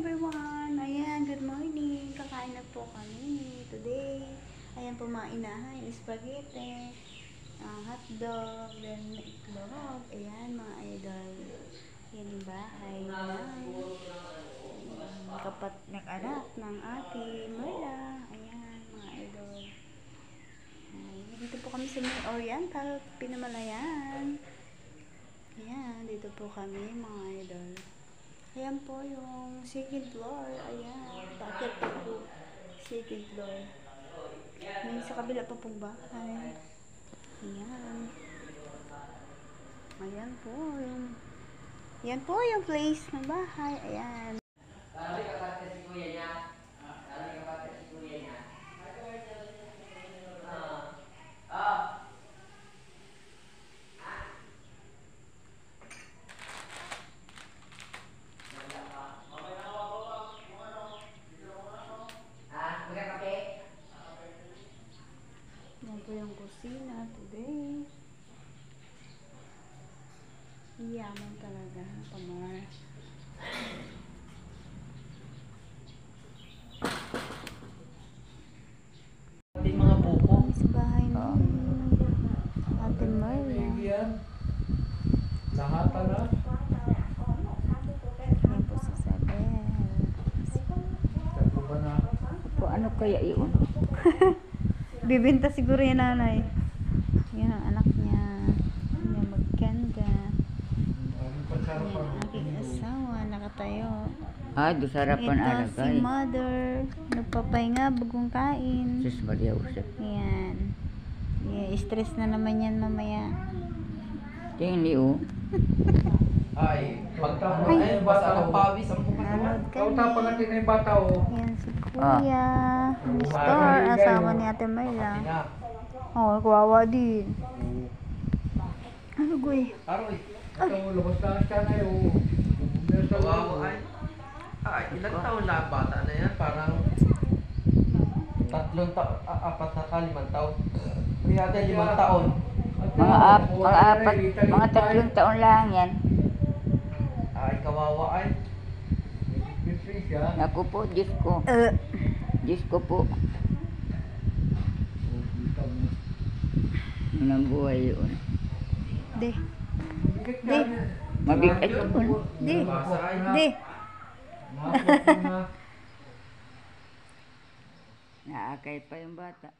everyone! Ayan, good morning! Kakain na po kami today. Ayan po mga inahay, spaghetti, hotdog, then itlog. Ayan mga idol. Yan yung bahay ng anak ng ate Marla. Ayan mga idol. Dito po kami sa may Oriental, Pinamalayan. Ayan, dito po kami mga idol. Ayan po yung second floor. Ayan, bakit po second floor. May sa kabila pa pong bahay. Ayan. Ayan po yung place ng bahay. Ayan. Yan po yung kusina today. Yaman talaga, Pamar. Ating mga buko. Sa bahay ni Ate Marla. Lahat na. Yan po si Isabel. Tatlo ba na? Po, ano kaya yun? Bibenta siguro yan nanay. Yan ang anak niya. Yan magkanda. Yan aking asawa. Nakatayo. Doon sa harapan Ito alagay. si mother. Nagpapahinga bagong kain. Sus Maria Jose. Yan. Yeah, stress na naman yan mamaya. Tingin niyo. Ay, pagtapos ay bata ng pawis ang bukas naman. Nanood Kau kami. tapang natin na yung bata Yan si Kuya. Mr. Asawa ni Ate Mayla. Oh, kawawa din. Ano guy? Aroy, ito lumos na siya na yung kawawa ay. Ilang taon na bata na yan? Parang 3 taon, 4 na 5 taon. Kaya 5 taon. Mga 3 taon lang yan. Ay, kawawa ay. Naku po, Diyos ko. Diyos ko po. Anong buhay yun? De. Mabigat yun. De. De. Naakay pa yung bata.